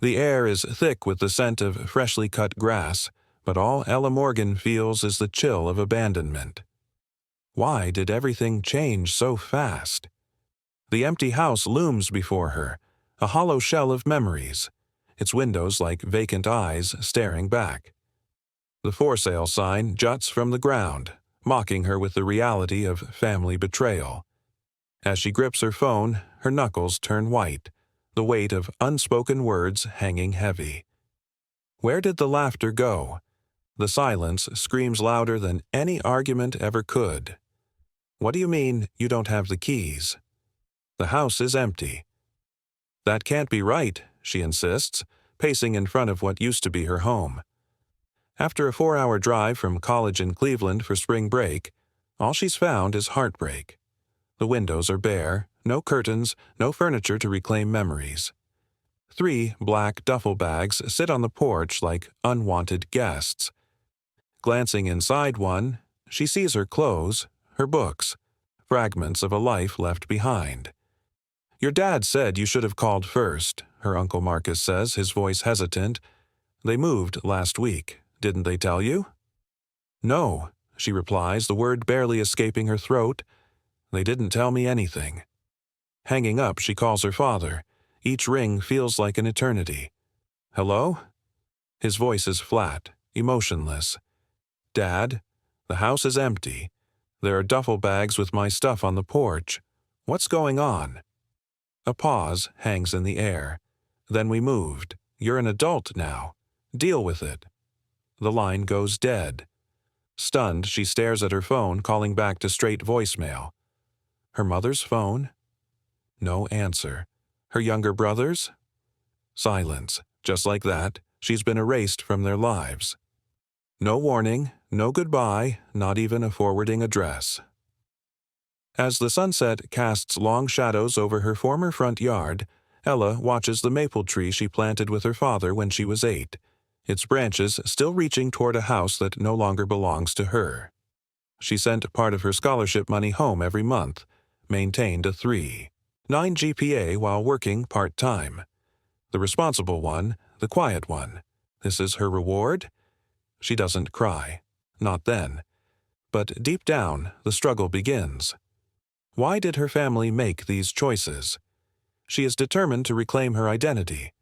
The air is thick with the scent of freshly cut grass, but all Ella Morgan feels is the chill of abandonment. Why did everything change so fast? The empty house looms before her, a hollow shell of memories, its windows like vacant eyes staring back. The for sale sign juts from the ground, mocking her with the reality of family betrayal. As she grips her phone, her knuckles turn white, the weight of unspoken words hanging heavy. Where did the laughter go? The silence screams louder than any argument ever could. What do you mean you don't have the keys? The house is empty. That can't be right, she insists, pacing in front of what used to be her home. After a 4-hour drive from college in Cleveland for spring break, all she's found is heartbreak. The windows are bare, no curtains, no furniture to reclaim memories. 3 black duffel bags sit on the porch like unwanted guests. Glancing inside one, she sees her clothes, her books, fragments of a life left behind. Your dad said you should have called first, her Uncle Marcus says, his voice hesitant. They moved last week. Didn't they tell you? No, she replies, the word barely escaping her throat. They didn't tell me anything. Hanging up, she calls her father. Each ring feels like an eternity. Hello? His voice is flat, emotionless. Dad, the house is empty. There are duffel bags with my stuff on the porch. What's going on? A pause hangs in the air. Then we moved. You're an adult now. Deal with it. The line goes dead. Stunned, she stares at her phone, calling back to straight voicemail. Her mother's phone? No answer. Her younger brother's? Silence. Just like that, she's been erased from their lives. No warning, no goodbye, not even a forwarding address. As the sunset casts long shadows over her former front yard, Ella watches the maple tree she planted with her father when she was 8, its branches still reaching toward a house that no longer belongs to her. She sent part of her scholarship money home every month, maintained a 3.9 GPA while working part-time. The responsible one, the quiet one. This is her reward? She doesn't cry. Not then. But deep down, the struggle begins. Why did her family make these choices? She is determined to reclaim her identity.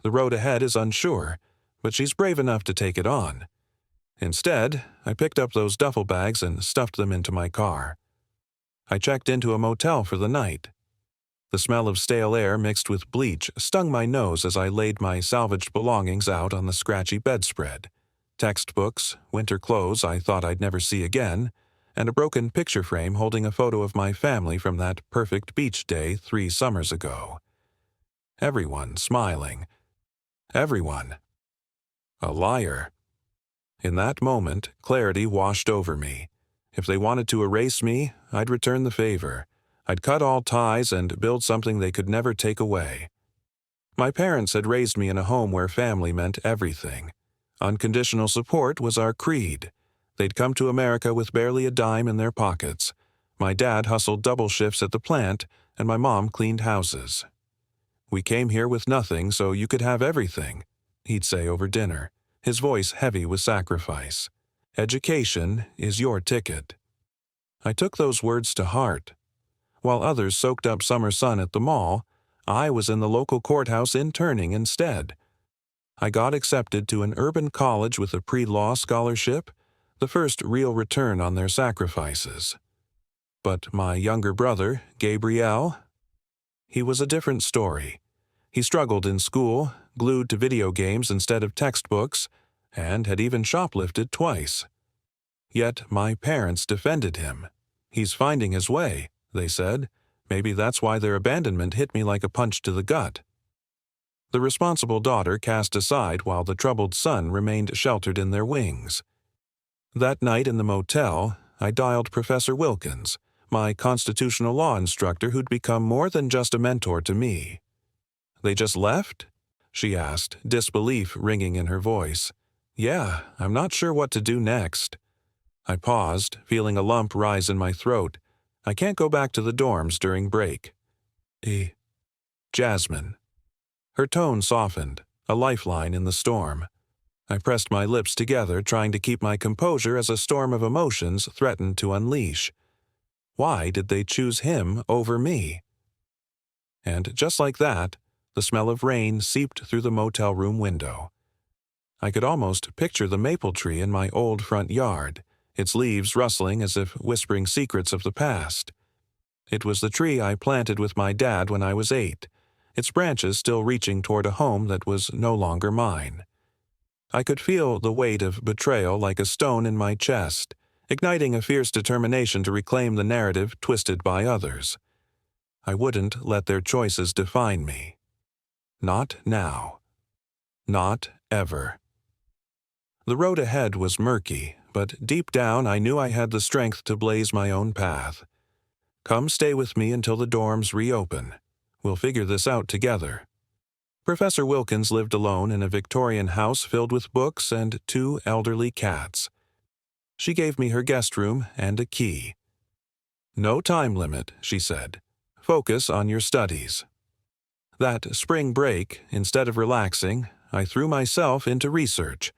The road ahead is unsure, but she's brave enough to take it on. Instead, I picked up those duffel bags and stuffed them into my car. I checked into a motel for the night. The smell of stale air mixed with bleach stung my nose as I laid my salvaged belongings out on the scratchy bedspread. Textbooks, winter clothes I thought I'd never see again, and a broken picture frame holding a photo of my family from that perfect beach day 3 summers ago. Everyone smiling. Everyone. A liar. In that moment, clarity washed over me. If they wanted to erase me, I'd return the favor. I'd cut all ties and build something they could never take away. My parents had raised me in a home where family meant everything. Unconditional support was our creed. They'd come to America with barely a dime in their pockets. My dad hustled double shifts at the plant, and my mom cleaned houses. We came here with nothing, so you could have everything, he'd say over dinner, his voice heavy with sacrifice. Education is your ticket. I took those words to heart. While others soaked up summer sun at the mall, I was in the local courthouse interning instead. I got accepted to an urban college with a pre-law scholarship, the first real return on their sacrifices. But my younger brother, Gabriel, he was a different story. He struggled in school, glued to video games instead of textbooks, and had even shoplifted twice. Yet my parents defended him. He's finding his way, they said. Maybe that's why their abandonment hit me like a punch to the gut. The responsible daughter cast aside while the troubled son remained sheltered in their wings. That night in the motel, I dialed Professor Wilkins, my constitutional law instructor who'd become more than just a mentor to me. They just left? She asked, disbelief ringing in her voice. Yeah, I'm not sure what to do next. I paused, feeling a lump rise in my throat. I can't go back to the dorms during break. Jasmine. Her tone softened. a lifeline in the storm. I pressed my lips together, trying to keep my composure as a storm of emotions threatened to unleash. Why did they choose him over me? And just like that, the smell of rain seeped through the motel room window. I could almost picture the maple tree in my old front yard, its leaves rustling as if whispering secrets of the past. It was the tree I planted with my dad when I was 8, its branches still reaching toward a home that was no longer mine. I could feel the weight of betrayal like a stone in my chest, igniting a fierce determination to reclaim the narrative twisted by others. I wouldn't let their choices define me. Not now. Not ever. The road ahead was murky, but deep down I knew I had the strength to blaze my own path. Come stay with me until the dorms reopen. We'll figure this out together. Professor Wilkins lived alone in a Victorian house filled with books and 2 elderly cats. She gave me her guest room and a key. No time limit, she said. Focus on your studies. That spring break, instead of relaxing, I threw myself into research.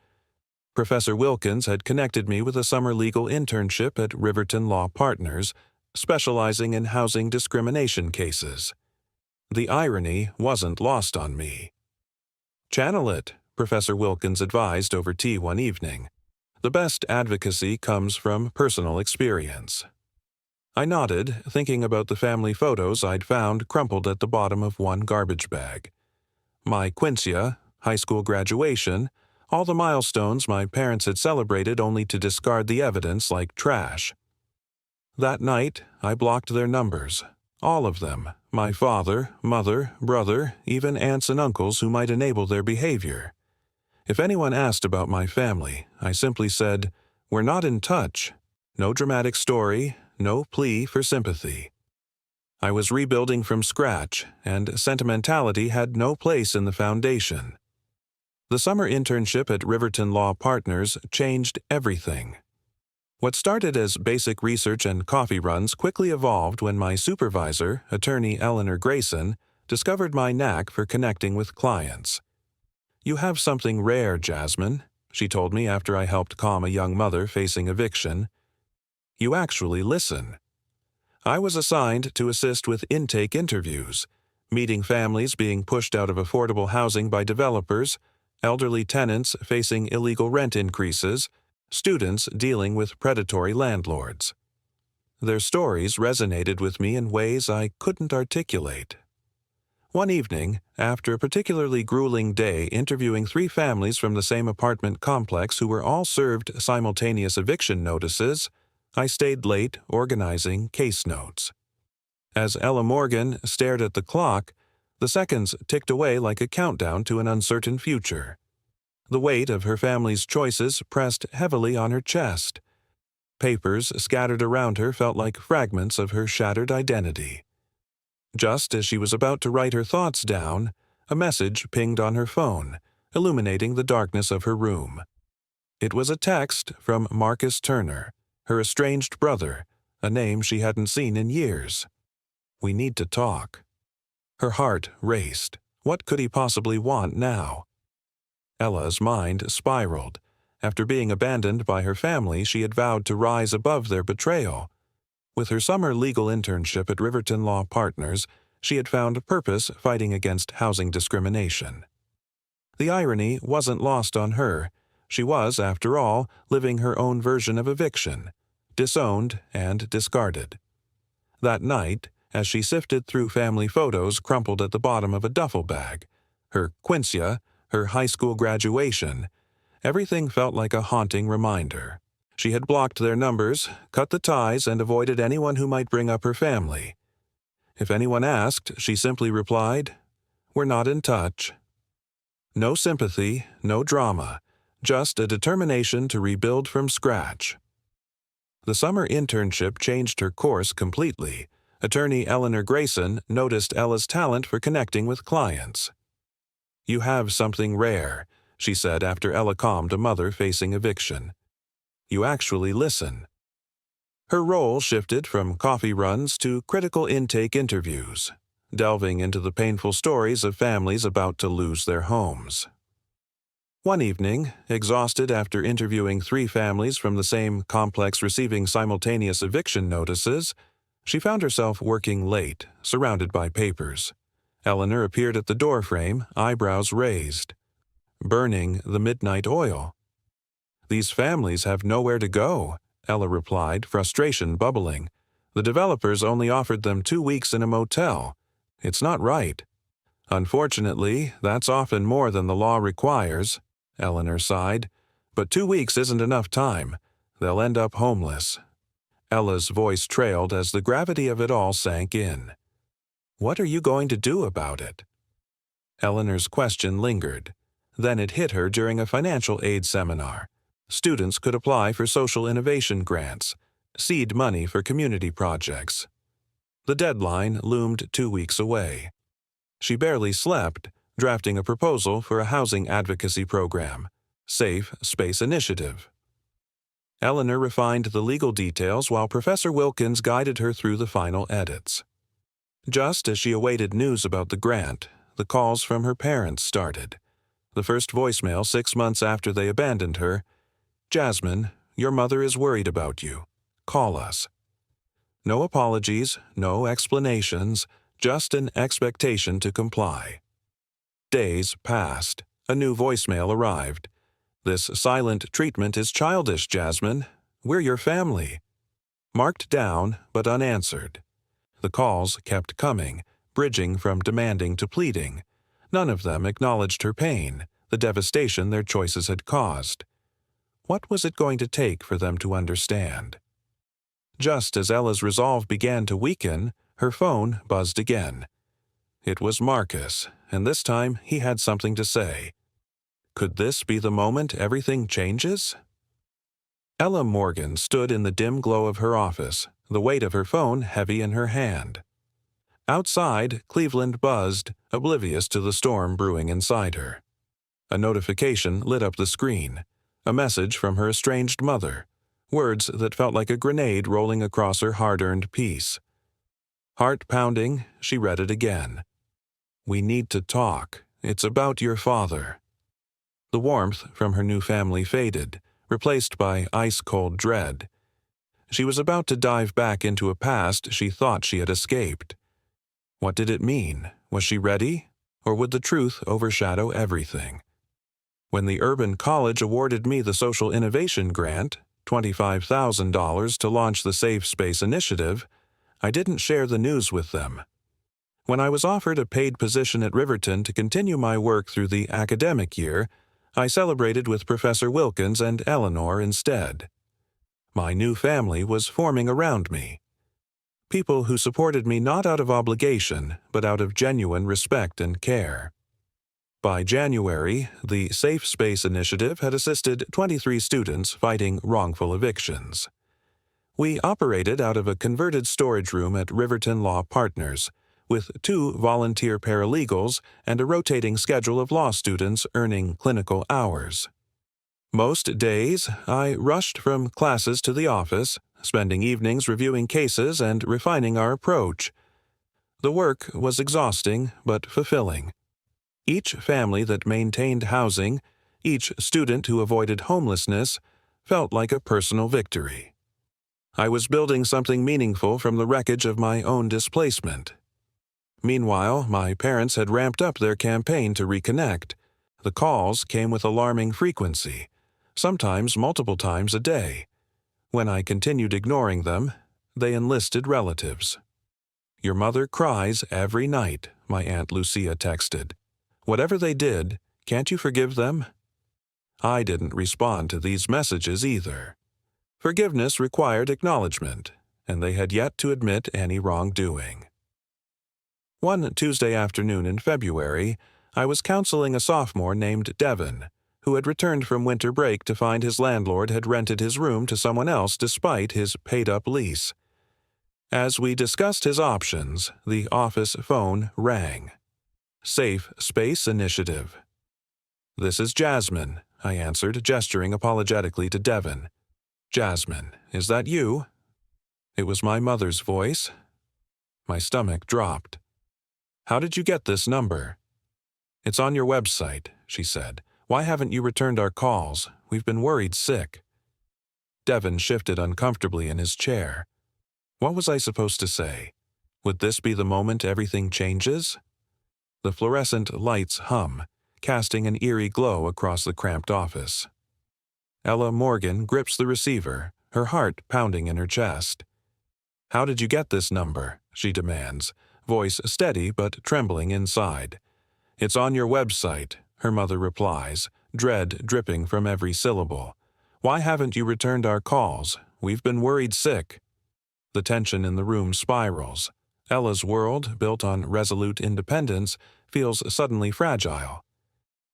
Professor Wilkins had connected me with a summer legal internship at Riverton Law Partners, specializing in housing discrimination cases. The irony wasn't lost on me. Channel it, Professor Wilkins advised over tea one evening. The best advocacy comes from personal experience. I nodded, thinking about the family photos I'd found crumpled at the bottom of one garbage bag. My quinceañera, high school graduation, all the milestones my parents had celebrated only to discard the evidence like trash. That night, I blocked their numbers. All of them, my father, mother, brother, even aunts and uncles who might enable their behavior. If anyone asked about my family, I simply said, "We're not in touch." No dramatic story, no plea for sympathy. I was rebuilding from scratch, and sentimentality had no place in the foundation. The summer internship at Riverton Law Partners changed everything. What started as basic research and coffee runs quickly evolved when my supervisor, attorney Eleanor Grayson, discovered my knack for connecting with clients. "You have something rare, Jasmine," she told me after I helped calm a young mother facing eviction. "You actually listen." I was assigned to assist with intake interviews, meeting families being pushed out of affordable housing by developers, elderly tenants facing illegal rent increases, students dealing with predatory landlords. Their stories resonated with me in ways I couldn't articulate. One evening, after a particularly grueling day interviewing 3 families from the same apartment complex who were all served simultaneous eviction notices, I stayed late organizing case notes. As Ella Morgan stared at the clock, the seconds ticked away like a countdown to an uncertain future. The weight of her family's choices pressed heavily on her chest. Papers scattered around her felt like fragments of her shattered identity. Just as she was about to write her thoughts down, a message pinged on her phone, illuminating the darkness of her room. It was a text from Marcus Turner, her estranged brother, a name she hadn't seen in years. "We need to talk." Her heart raced. What could he possibly want now? Ella's mind spiraled. After being abandoned by her family, she had vowed to rise above their betrayal. With her summer legal internship at Riverton Law Partners, she had found a purpose fighting against housing discrimination. The irony wasn't lost on her. She was, after all, living her own version of eviction, disowned and discarded. That night, as she sifted through family photos crumpled at the bottom of a duffel bag, her quinceañera, her high school graduation, everything felt like a haunting reminder. She had blocked their numbers, cut the ties, and avoided anyone who might bring up her family. If anyone asked, she simply replied, "We're not in touch." No sympathy, no drama, just a determination to rebuild from scratch. The summer internship changed her course completely. Attorney Eleanor Grayson noticed Ella's talent for connecting with clients. "You have something rare," she said after Ella calmed a mother facing eviction. "You actually listen." Her role shifted from coffee runs to critical intake interviews, delving into the painful stories of families about to lose their homes. One evening, exhausted after interviewing 3 families from the same complex receiving simultaneous eviction notices, she found herself working late, surrounded by papers. Eleanor appeared at the doorframe, eyebrows raised. "Burning the midnight oil." "These families have nowhere to go," Ella replied, frustration bubbling. "The developers only offered them 2 weeks in a motel. It's not right." "Unfortunately, that's often more than the law requires," Eleanor sighed. "But 2 weeks isn't enough time. They'll end up homeless." Ella's voice trailed as the gravity of it all sank in. "What are you going to do about it?" Eleanor's question lingered. Then it hit her during a financial aid seminar. Students could apply for social innovation grants, seed money for community projects. The deadline loomed 2 weeks away. She barely slept, drafting a proposal for a housing advocacy program, Safe Space Initiative. Eleanor refined the legal details while Professor Wilkins guided her through the final edits. Just as she awaited news about the grant, the calls from her parents started. The first voicemail 6 months after they abandoned her: "Jasmine, your mother is worried about you. Call us." No apologies, no explanations, just an expectation to comply. Days passed. A new voicemail arrived. "This silent treatment is childish, Jasmine. We're your family." Marked down, but unanswered. The calls kept coming, bridging from demanding to pleading. None of them acknowledged her pain, the devastation their choices had caused. What was it going to take for them to understand? Just as Ella's resolve began to weaken, her phone buzzed again. It was Marcus, and this time he had something to say. Could this be the moment everything changes? Ella Morgan stood in the dim glow of her office, the weight of her phone heavy in her hand. Outside, Cleveland buzzed, oblivious to the storm brewing inside her. A notification lit up the screen, a message from her estranged mother, words that felt like a grenade rolling across her hard-earned peace. Heart pounding, she read it again. "We need to talk. It's about your father." The warmth from her new family faded, replaced by ice-cold dread. She was about to dive back into a past she thought she had escaped. What did it mean? Was she ready? Or would the truth overshadow everything? When the Urban College awarded me the Social Innovation Grant, $25,000 to launch the Safe Space Initiative, I didn't share the news with them. When I was offered a paid position at Riverton to continue my work through the academic year, I celebrated with Professor Wilkins and Eleanor instead. My new family was forming around me. People who supported me not out of obligation, but out of genuine respect and care. By January, the Safe Space Initiative had assisted 23 students fighting wrongful evictions. We operated out of a converted storage room at Riverton Law Partners, with 2 volunteer paralegals and a rotating schedule of law students earning clinical hours. Most days, I rushed from classes to the office, spending evenings reviewing cases and refining our approach. The work was exhausting but fulfilling. Each family that maintained housing, each student who avoided homelessness, felt like a personal victory. I was building something meaningful from the wreckage of my own displacement. Meanwhile, my parents had ramped up their campaign to reconnect. The calls came with alarming frequency, sometimes multiple times a day. When I continued ignoring them, they enlisted relatives. "Your mother cries every night," my Aunt Lucia texted. "Whatever they did, can't you forgive them?" I didn't respond to these messages either. Forgiveness required acknowledgement, and they had yet to admit any wrongdoing. One Tuesday afternoon in February, I was counseling a sophomore named Devin, who had returned from winter break to find his landlord had rented his room to someone else despite his paid-up lease. As we discussed his options, the office phone rang. Safe Space Initiative. "This is Jasmine," I answered, gesturing apologetically to Devin. "Jasmine, is that you?" It was my mother's voice. My stomach dropped. "How did you get this number?" "It's on your website," she said. Why haven't you returned our calls? We've been worried sick." Devin shifted uncomfortably in his chair. What was I supposed to say? Would this be the moment everything changes? The fluorescent lights hum, casting an eerie glow across the cramped office. Ella Morgan grips the receiver, her heart pounding in her chest. "How did you get this number?" she demands, voice steady but trembling inside. "It's on your website," her mother replies, dread dripping from every syllable. "Why haven't you returned our calls? We've been worried sick." The tension in the room spirals. Ella's world, built on resolute independence, feels suddenly fragile.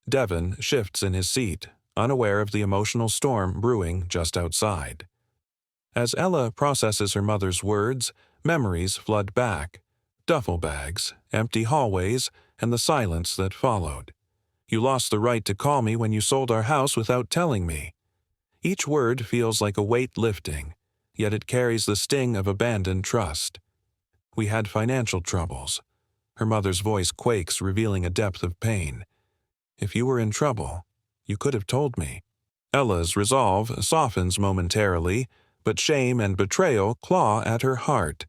Devin shifts in his seat, unaware of the emotional storm brewing just outside. As Ella processes her mother's words, memories flood back. Duffel bags, empty hallways, and the silence that followed. "You lost the right to call me when you sold our house without telling me." Each word feels like a weight lifting, yet it carries the sting of abandoned trust. "We had financial troubles." Her mother's voice quakes, revealing a depth of pain. "If you were in trouble, you could have told me." Ella's resolve softens momentarily, but shame and betrayal claw at her heart.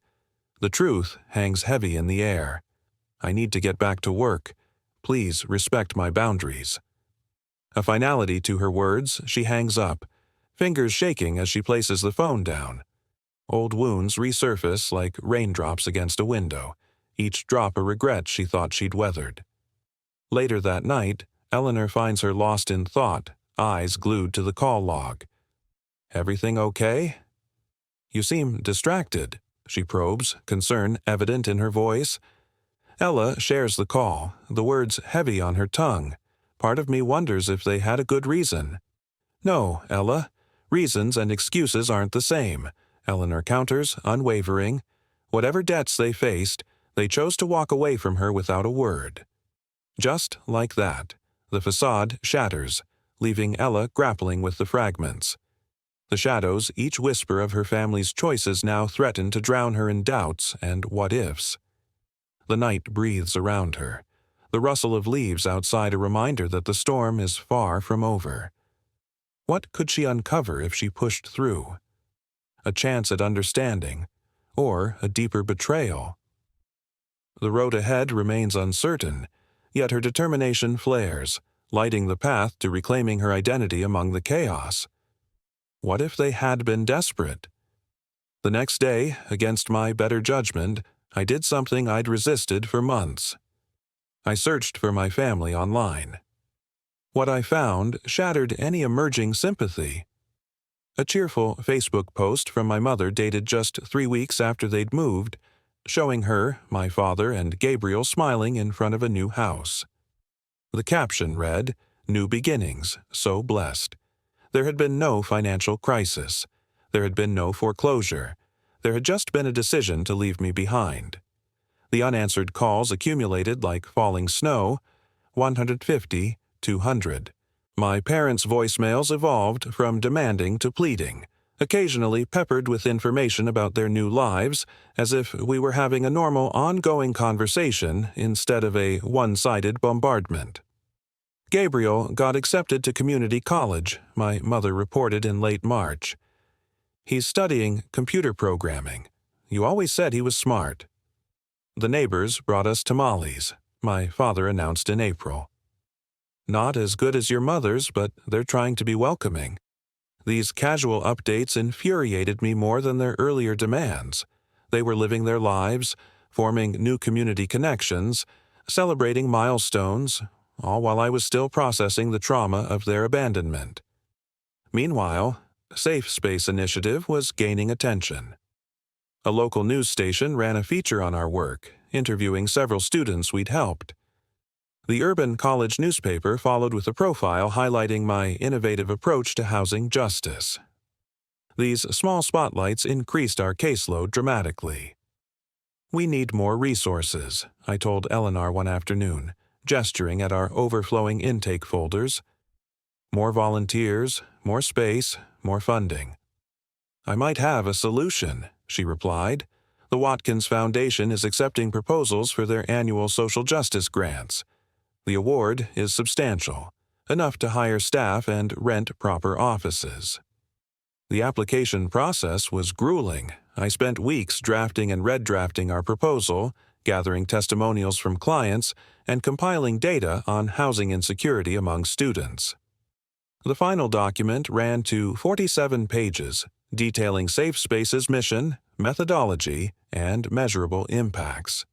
The truth hangs heavy in the air. "I need to get back to work. Please respect my boundaries." A finality to her words, she hangs up, fingers shaking as she places the phone down. Old wounds resurface like raindrops against a window, each drop a regret she thought she'd weathered. Later that night, Eleanor finds her lost in thought, eyes glued to the call log. "Everything okay?" "You seem distracted," she probes, concern evident in her voice. Ella shares the call, the words heavy on her tongue. Part of me wonders if they had a good reason. "No, Ella. Reasons and excuses aren't the same," Eleanor counters, unwavering. Whatever debts they faced, they chose to walk away from her without a word. Just like that, the facade shatters, leaving Ella grappling with the fragments. The shadows, each whisper of her family's choices, now threaten to drown her in doubts and what-ifs. The night breathes around her, the rustle of leaves outside a reminder that the storm is far from over. What could she uncover if she pushed through? A chance at understanding, or a deeper betrayal? The road ahead remains uncertain, yet her determination flares, lighting the path to reclaiming her identity among the chaos. What if they had been desperate? The next day, against my better judgment, I did something I'd resisted for months. I searched for my family online. What I found shattered any emerging sympathy. A cheerful Facebook post from my mother dated just 3 weeks after they'd moved, showing her, my father, and Gabriel smiling in front of a new house. The caption read, "New beginnings, so blessed." There had been no financial crisis. There had been no foreclosure. There had just been a decision to leave me behind. The unanswered calls accumulated like falling snow, 150, 200. My parents' voicemails evolved from demanding to pleading, occasionally peppered with information about their new lives, as if we were having a normal, ongoing conversation instead of a one-sided bombardment. Gabriel got accepted to community college, my mother reported in late March. "He's studying computer programming. You always said he was smart." The neighbors brought us tamales, my father announced in April. "Not as good as your mother's, but they're trying to be welcoming." These casual updates infuriated me more than their earlier demands. They were living their lives, forming new community connections, celebrating milestones, all while I was still processing the trauma of their abandonment. Meanwhile, Safe Space Initiative was gaining attention. A local news station ran a feature on our work, interviewing several students we'd helped. The urban college newspaper followed with a profile highlighting my innovative approach to housing justice. These small spotlights increased our caseload dramatically. "We need more resources," I told Eleanor one afternoon, gesturing at our overflowing intake folders. "More volunteers, more space, more funding." "I might have a solution," she replied. "The Watkins Foundation is accepting proposals for their annual social justice grants. The award is substantial, enough to hire staff and rent proper offices. The application process was grueling. I spent weeks drafting and red-drafting our proposal, gathering testimonials from clients, and compiling data on housing insecurity among students. The final document ran to 47 pages, detailing Safe Space's mission, methodology, and measurable impacts.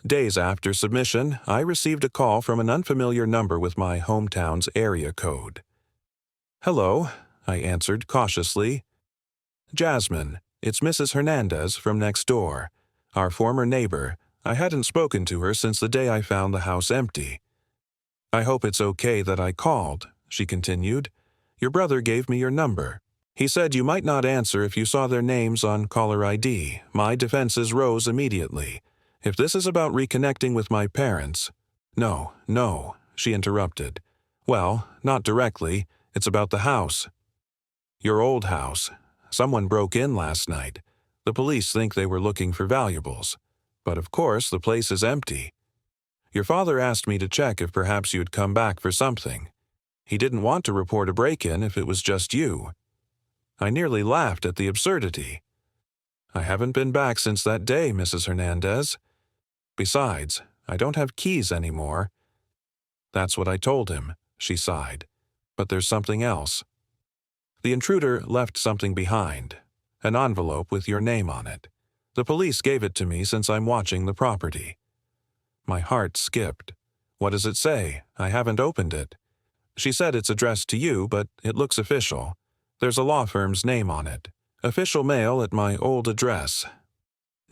Days after submission, I received a call from an unfamiliar number with my hometown's area code. "Hello," I answered cautiously. "Jasmine, it's Mrs. Hernandez from next door, our former neighbor. I hadn't spoken to her since the day I found the house empty." "I hope it's okay that I called," she continued. "Your brother gave me your number. He said you might not answer if you saw their names on caller ID. My defenses rose immediately. If this is about reconnecting with my parents—" No, she interrupted. "Well, not directly. It's about the house. Your old house. Someone broke in last night. The police think they were looking for valuables. But of course, the place is empty. Your father asked me to check if perhaps you'd come back for something. He didn't want to report a break-in if it was just you." I nearly laughed at the absurdity. "I haven't been back since that day, Mrs. Hernandez. Besides, I don't have keys anymore." "That's what I told him," she sighed. "But there's something else. The intruder left something behind, an envelope with your name on it. The police gave it to me since I'm watching the property." My heart skipped. "What does it say? I haven't opened it." "She said it's addressed to you, but it looks official. There's a law firm's name on it. Official mail at my old address."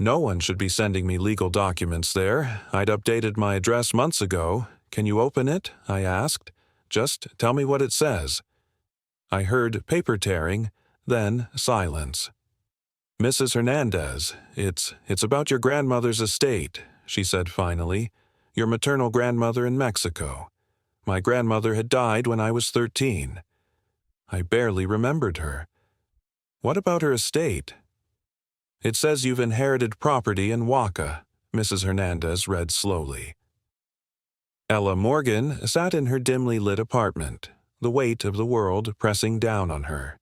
No one should be sending me legal documents there. I'd updated my address months ago. "Can you open it?" I asked. "Just tell me what it says." I heard paper tearing, then silence. "Mrs. Hernandez, it's about your grandmother's estate," she said finally. "Your maternal grandmother in Mexico. My grandmother had died when I was 13. I barely remembered her." "What about her estate?" "It says you've inherited property in Waka," Mrs. Hernandez read slowly. Ella Morgan sat in her dimly lit apartment, the weight of the world pressing down on her.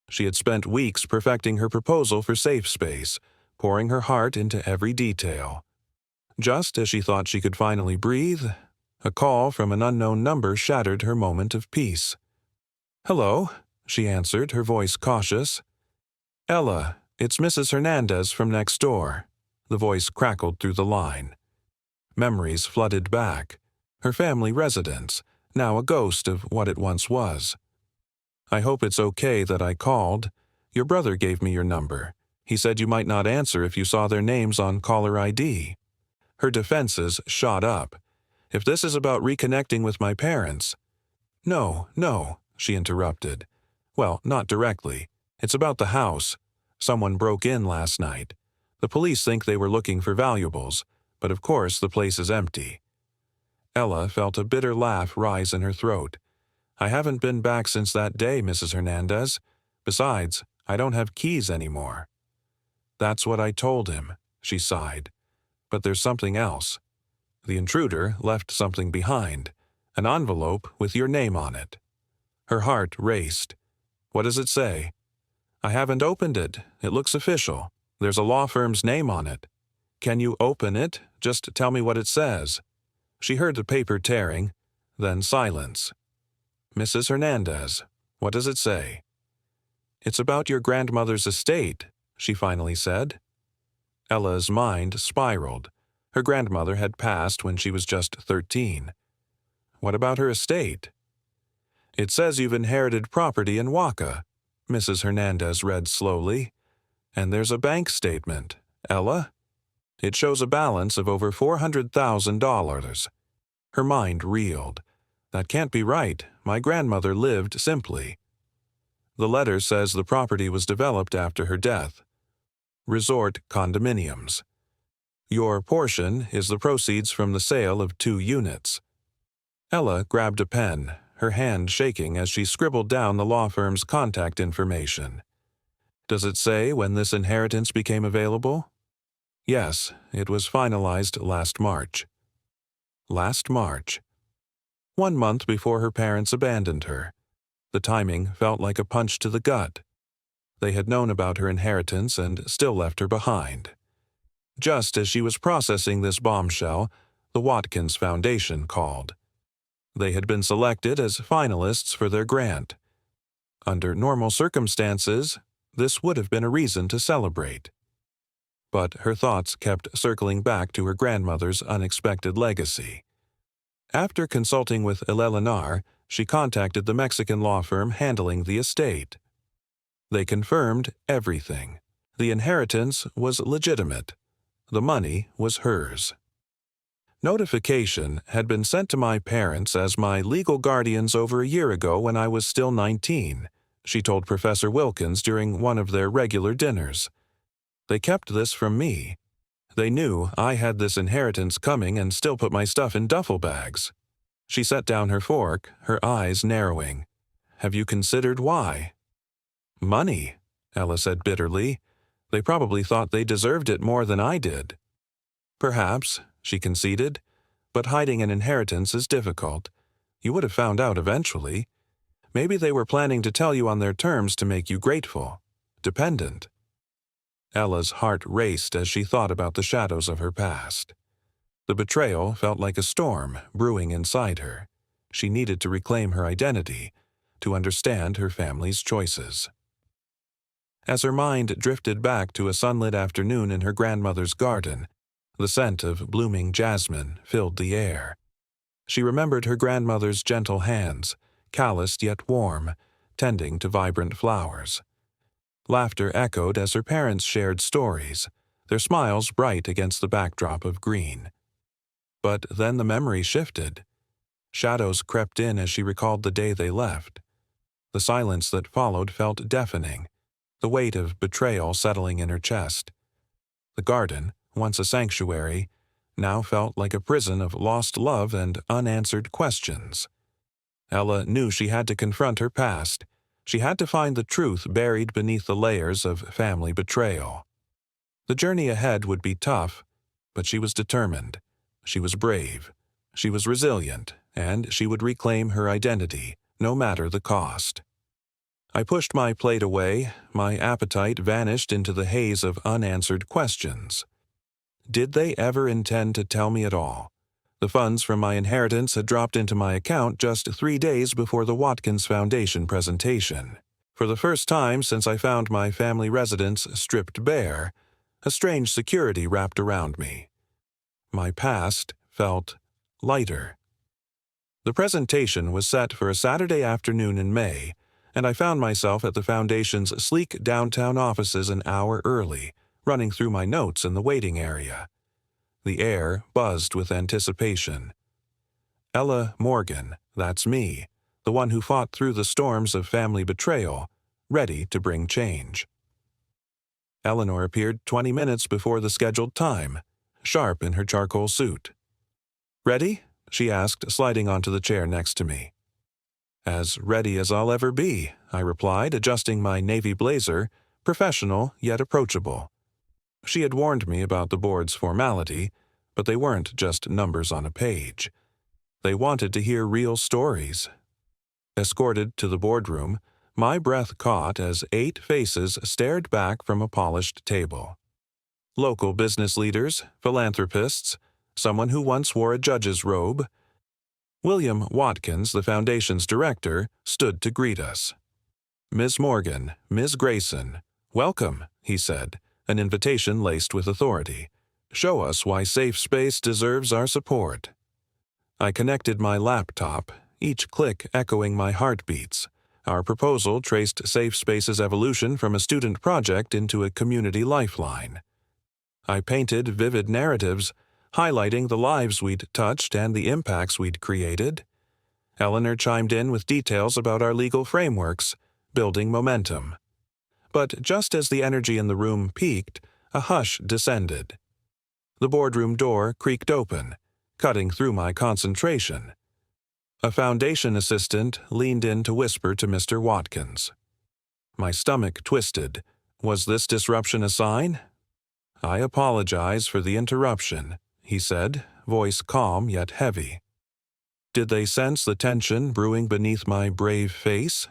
She had spent weeks perfecting her proposal for Safe Space, pouring her heart into every detail. Just as she thought she could finally breathe, a call from an unknown number shattered her moment of peace. "Hello," she answered, her voice cautious. "Ella, it's Mrs. Hernandez from next door." The voice crackled through the line. Memories flooded back. Her family residence, now a ghost of what it once was. "I hope it's okay that I called. Your brother gave me your number. He said you might not answer if you saw their names on caller ID." Her defenses shot up. "If this is about reconnecting with my parents—" No, she interrupted. "Well, not directly. It's about the house. Someone broke in last night. The police think they were looking for valuables, but of course the place is empty." Ella felt a bitter laugh rise in her throat. "I haven't been back since that day, Mrs. Hernandez. Besides, I don't have keys anymore." "That's what I told him," she sighed. "But there's something else. The intruder left something behind, an envelope with your name on it." Her heart raced. "What does it say?" "I haven't opened it. It looks official. There's a law firm's name on it." "Can you open it? Just tell me what it says." She heard the paper tearing, then silence. "Mrs. Hernandez, what does it say?" "It's about your grandmother's estate," she finally said. Ella's mind spiraled. Her grandmother had passed when she was just 13. "What about her estate?" "It says you've inherited property in Waka," Mrs. Hernandez read slowly. "And there's a bank statement, Ella. It shows a balance of over $400,000. Her mind reeled. "That can't be right. My grandmother lived simply." The letter says the property was developed after her death. Resort condominiums. Your portion is the proceeds from the sale of 2 units. Ella grabbed a pen, her hand shaking as she scribbled down the law firm's contact information. "Does it say when this inheritance became available?" "Yes, it was finalized last March." Last March. 1 month before her parents abandoned her. The timing felt like a punch to the gut. They had known about her inheritance and still left her behind. Just as she was processing this bombshell, the Watkins Foundation called. They had been selected as finalists for their grant. Under normal circumstances, this would have been a reason to celebrate. But her thoughts kept circling back to her grandmother's unexpected legacy. After consulting with Eleanor, she contacted the Mexican law firm handling the estate. They confirmed everything. The inheritance was legitimate. The money was hers. Notification had been sent to my parents as my legal guardians over a year ago when I was still 19, she told Professor Wilkins during one of their regular dinners. They kept this from me. They knew I had this inheritance coming and still put my stuff in duffel bags. She set down her fork, her eyes narrowing. Have you considered why? Money, Ella said bitterly. They probably thought they deserved it more than I did. Perhaps, she conceded, but hiding an inheritance is difficult. You would have found out eventually. Maybe they were planning to tell you on their terms to make you grateful, dependent. Ella's heart raced as she thought about the shadows of her past. The betrayal felt like a storm brewing inside her. She needed to reclaim her identity, to understand her family's choices. As her mind drifted back to a sunlit afternoon in her grandmother's garden, the scent of blooming jasmine filled the air. She remembered her grandmother's gentle hands, calloused yet warm, tending to vibrant flowers. Laughter echoed as her parents shared stories, their smiles bright against the backdrop of green. But then the memory shifted. Shadows crept in as she recalled the day they left. The silence that followed felt deafening, the weight of betrayal settling in her chest. The garden, once a sanctuary, now felt like a prison of lost love and unanswered questions. Ella knew she had to confront her past. She had to find the truth buried beneath the layers of family betrayal. The journey ahead would be tough, but she was determined. She was brave. She was resilient, and she would reclaim her identity, no matter the cost. I pushed my plate away. My appetite vanished into the haze of unanswered questions. Did they ever intend to tell me at all? The funds from my inheritance had dropped into my account just 3 days before the Watkins Foundation presentation. For the first time since I found my family residence stripped bare, a strange security wrapped around me. My past felt lighter. The presentation was set for a Saturday afternoon in May, and I found myself at the Foundation's sleek downtown offices an hour early, running through my notes in the waiting area. The air buzzed with anticipation. Ella Morgan, that's me, the one who fought through the storms of family betrayal, ready to bring change. Eleanor appeared 20 minutes before the scheduled time, sharp in her charcoal suit. Ready? She asked, sliding onto the chair next to me. As ready as I'll ever be, I replied, adjusting my navy blazer, professional yet approachable. She had warned me about the board's formality, but they weren't just numbers on a page. They wanted to hear real stories. Escorted to the boardroom, my breath caught as 8 faces stared back from a polished table. Local business leaders, philanthropists, someone who once wore a judge's robe. William Watkins, the Foundation's director, stood to greet us. Ms. Morgan, Ms. Grayson, welcome, he said, an invitation laced with authority. Show us why Safe Space deserves our support. I connected my laptop, each click echoing my heartbeats. Our proposal traced Safe Space's evolution from a student project into a community lifeline. I painted vivid narratives, highlighting the lives we'd touched and the impacts we'd created. Eleanor chimed in with details about our legal frameworks, building momentum. But just as the energy in the room peaked, a hush descended. The boardroom door creaked open, cutting through my concentration. A Foundation assistant leaned in to whisper to Mr. Watkins. My stomach twisted. Was this disruption a sign? I apologize for the interruption, he said, voice calm yet heavy. Did they sense the tension brewing beneath my brave face?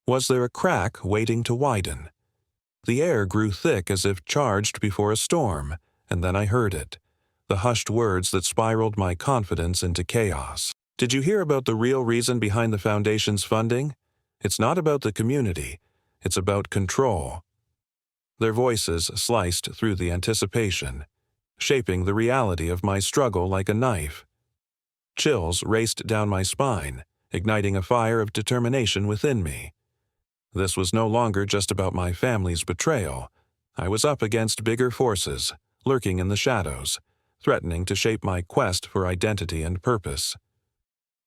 Was there a crack waiting to widen? The air grew thick as if charged before a storm, and then I heard it, the hushed words that spiraled my confidence into chaos. Did you hear about the real reason behind the Foundation's funding? It's not about the community. It's about control. Their voices sliced through the anticipation, shaping the reality of my struggle like a knife. Chills raced down my spine, igniting a fire of determination within me. This was no longer just about my family's betrayal. I was up against bigger forces, lurking in the shadows, threatening to shape my quest for identity and purpose.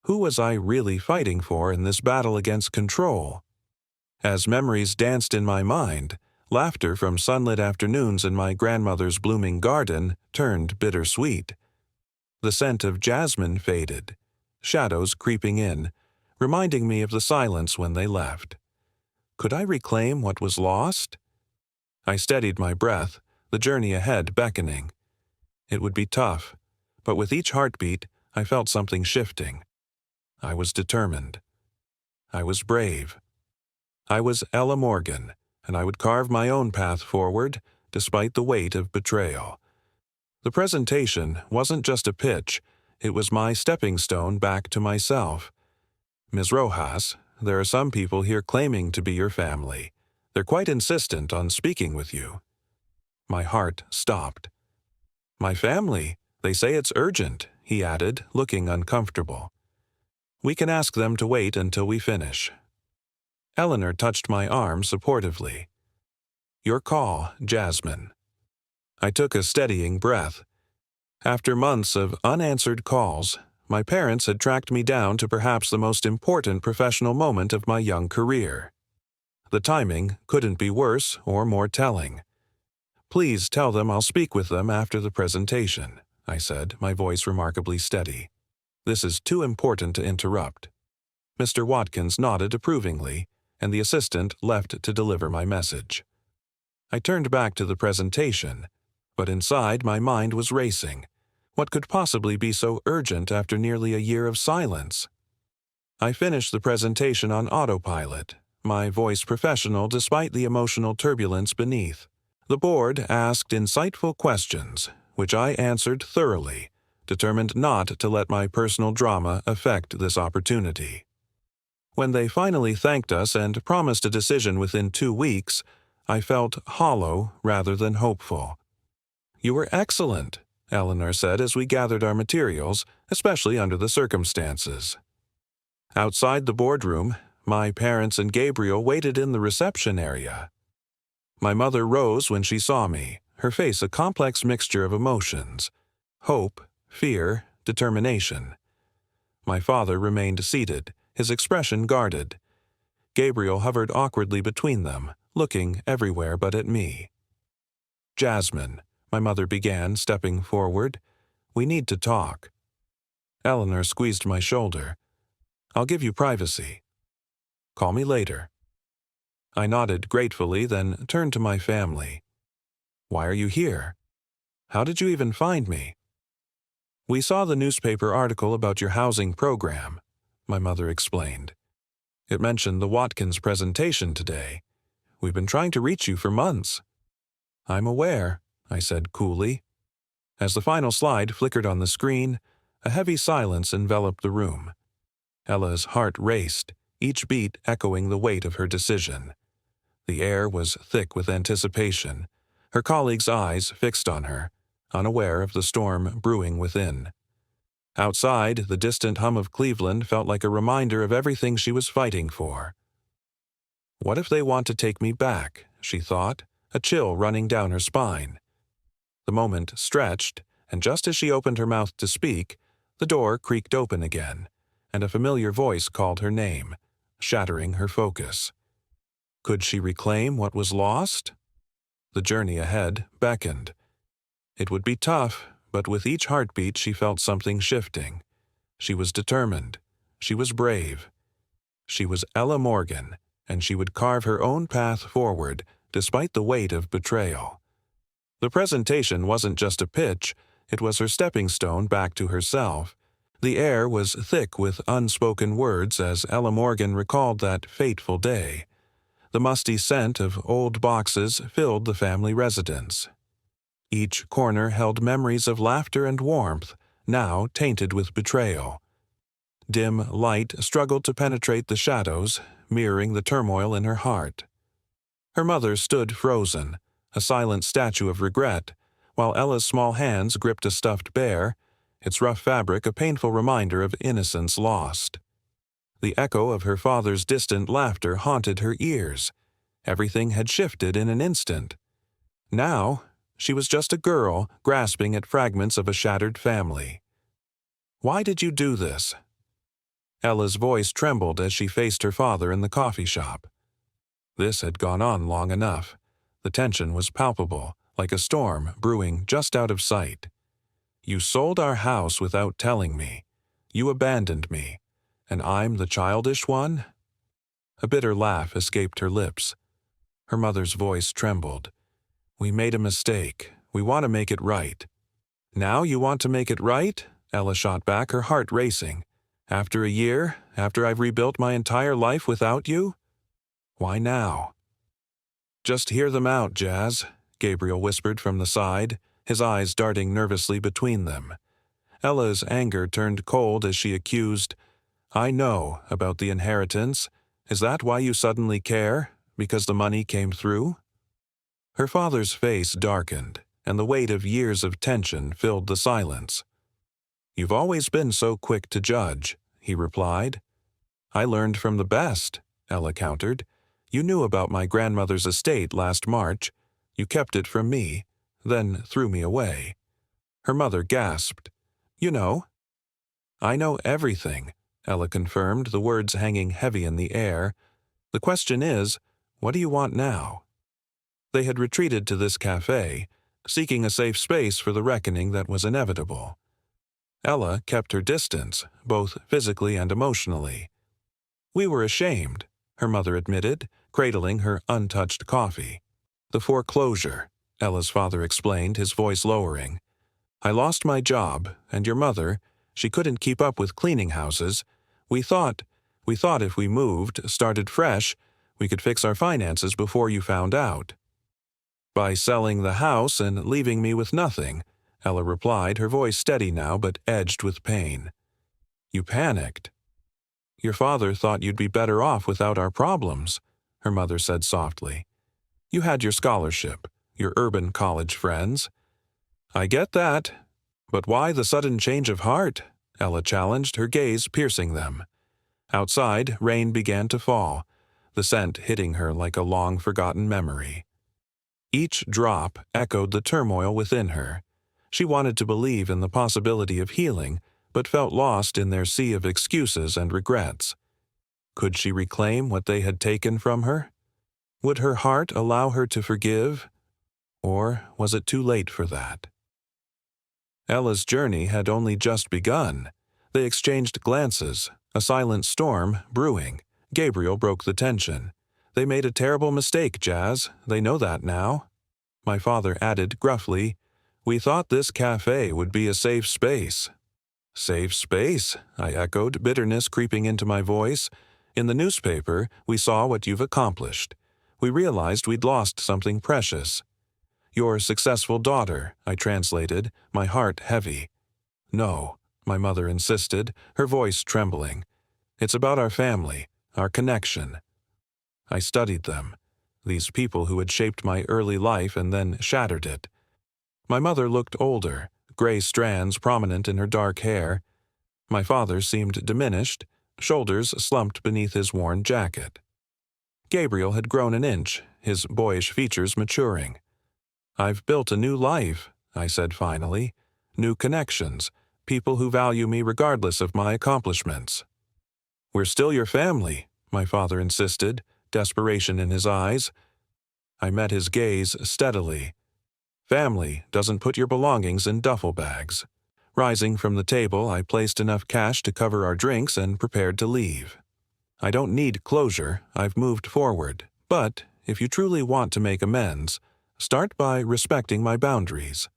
Who was I really fighting for in this battle against control? As memories danced in my mind, laughter from sunlit afternoons in my grandmother's blooming garden turned bittersweet. The scent of jasmine faded, shadows creeping in, reminding me of the silence when they left. Could I reclaim what was lost? I steadied my breath, the journey ahead beckoning. It would be tough, but with each heartbeat, I felt something shifting. I was determined. I was brave. I was Ella Morgan, and I would carve my own path forward, despite the weight of betrayal. The presentation wasn't just a pitch, it was my stepping stone back to myself. Ms. Rojas, there are some people here claiming to be your family. They're quite insistent on speaking with you. My heart stopped. My family? They say it's urgent, he added, looking uncomfortable. We can ask them to wait until we finish. Eleanor touched my arm supportively. Your call, Jasmine. I took a steadying breath. After months of unanswered calls, my parents had tracked me down to perhaps the most important professional moment of my young career. The timing couldn't be worse or more telling. Please tell them I'll speak with them after the presentation, I said, my voice remarkably steady. This is too important to interrupt. Mr. Watkins nodded approvingly, and the assistant left to deliver my message. I turned back to the presentation, but inside my mind was racing. What could possibly be so urgent after nearly a year of silence? I finished the presentation on autopilot, my voice professional despite the emotional turbulence beneath. The board asked insightful questions, which I answered thoroughly, determined not to let my personal drama affect this opportunity. When they finally thanked us and promised a decision within 2 weeks, I felt hollow rather than hopeful. You were excellent, Eleanor said as we gathered our materials, especially under the circumstances. Outside the boardroom, my parents and Gabriel waited in the reception area. My mother rose when she saw me, her face a complex mixture of emotions: hope, fear, determination. My father remained seated, his expression guarded. Gabriel hovered awkwardly between them, looking everywhere but at me. Jasmine, my mother began, stepping forward. We need to talk. Eleanor squeezed my shoulder. I'll give you privacy. Call me later. I nodded gratefully, then turned to my family. Why are you here? How did you even find me? We saw the newspaper article about your housing program, my mother explained. It mentioned the Watkins presentation today. We've been trying to reach you for months. I'm aware, I said coolly. As the final slide flickered on the screen, a heavy silence enveloped the room. Ella's heart raced, each beat echoing the weight of her decision. The air was thick with anticipation, her colleagues' eyes fixed on her, unaware of the storm brewing within. Outside, the distant hum of Cleveland felt like a reminder of everything she was fighting for. What if they want to take me back, she thought, a chill running down her spine. The moment stretched, and just as she opened her mouth to speak, the door creaked open again, and a familiar voice called her name, shattering her focus. Could she reclaim what was lost? The journey ahead beckoned. It would be tough, but with each heartbeat she felt something shifting. She was determined. She was brave. She was Ella Morgan, and she would carve her own path forward, despite the weight of betrayal. The presentation wasn't just a pitch, it was her stepping stone back to herself, The air was thick with unspoken words as Ella Morgan recalled that fateful day. The musty scent of old boxes filled the family residence. Each corner held memories of laughter and warmth, now tainted with betrayal. Dim light struggled to penetrate the shadows, mirroring the turmoil in her heart. Her mother stood frozen, a silent statue of regret, while Ella's small hands gripped a stuffed bear, its rough fabric a painful reminder of innocence lost. The echo of her father's distant laughter haunted her ears. Everything had shifted in an instant. Now, she was just a girl grasping at fragments of a shattered family. "Why did you do this?" Ella's voice trembled as she faced her father in the coffee shop. This had gone on long enough. The tension was palpable, like a storm brewing just out of sight. "You sold our house without telling me. You abandoned me. And I'm the childish one?" A bitter laugh escaped her lips. Her mother's voice trembled. "We made a mistake. We want to make it right." "Now you want to make it right?" Ella shot back, her heart racing. "After a year? After I've rebuilt my entire life without you? Why now?" "Just hear them out, Jazz," Gabriel whispered from the side, his eyes darting nervously between them. Ella's anger turned cold as she accused, "I know about the inheritance. Is that why you suddenly care? Because the money came through?" Her father's face darkened, and the weight of years of tension filled the silence. "You've always been so quick to judge," he replied. "I learned from the best," Ella countered. "You knew about my grandmother's estate last March. You kept it from me, then threw me away." Her mother gasped. "You know?" "I know everything," Ella confirmed, the words hanging heavy in the air. "The question is, what do you want now?" They had retreated to this cafe, seeking a safe space for the reckoning that was inevitable. Ella kept her distance, both physically and emotionally. "We were ashamed," her mother admitted, cradling her untouched coffee. "The foreclosure," Ella's father explained, his voice lowering. "I lost my job, and your mother, she couldn't keep up with cleaning houses. We thought if we moved, started fresh, we could fix our finances before you found out." "By selling the house and leaving me with nothing," Ella replied, her voice steady now but edged with pain. "You panicked." "Your father thought you'd be better off without our problems," her mother said softly. "You had your scholarship, your urban college friends." "I get that. But why the sudden change of heart?" Ella challenged, her gaze piercing them. Outside, rain began to fall, the scent hitting her like a long-forgotten memory. Each drop echoed the turmoil within her. She wanted to believe in the possibility of healing, but felt lost in their sea of excuses and regrets. Could she reclaim what they had taken from her? Would her heart allow her to forgive? Or was it too late for that? Ella's journey had only just begun. They exchanged glances, a silent storm brewing. Gabriel broke the tension. "They made a terrible mistake, Jazz. They know that now." My father added gruffly, "We thought this cafe would be a safe space." "Safe space?" I echoed, bitterness creeping into my voice. "In the newspaper, we saw what you've accomplished. We realized we'd lost something precious." "Your successful daughter," I translated, my heart heavy. "No," my mother insisted, her voice trembling. "It's about our family, our connection." I studied them, these people who had shaped my early life and then shattered it. My mother looked older, gray strands prominent in her dark hair. My father seemed diminished, shoulders slumped beneath his worn jacket. Gabriel had grown an inch, his boyish features maturing. "I've built a new life," I said finally. "New connections, people who value me regardless of my accomplishments." "We're still your family," my father insisted, desperation in his eyes. I met his gaze steadily. "Family doesn't put your belongings in duffel bags." Rising from the table, I placed enough cash to cover our drinks and prepared to leave. "I don't need closure, I've moved forward, but if you truly want to make amends, start by respecting my boundaries."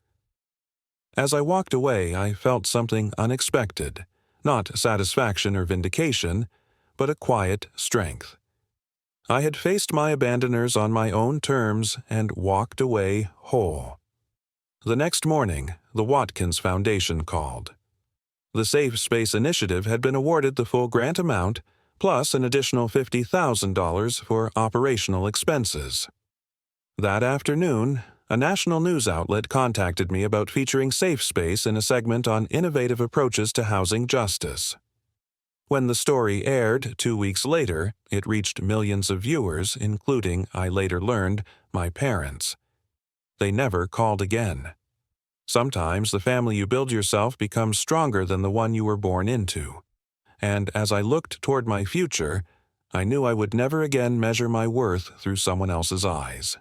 As I walked away, I felt something unexpected, Not satisfaction or vindication, but a quiet strength. I had faced my abandoners on my own terms and walked away whole. The next morning, the Watkins Foundation called. The Safe Space Initiative had been awarded the full grant amount, plus an additional $50,000 for operational expenses. That afternoon, a national news outlet contacted me about featuring Safe Space in a segment on innovative approaches to housing justice. When the story aired 2 weeks later, it reached millions of viewers, including, I later learned, my parents. They never called again. Sometimes the family you build yourself becomes stronger than the one you were born into. And as I looked toward my future, I knew I would never again measure my worth through someone else's eyes.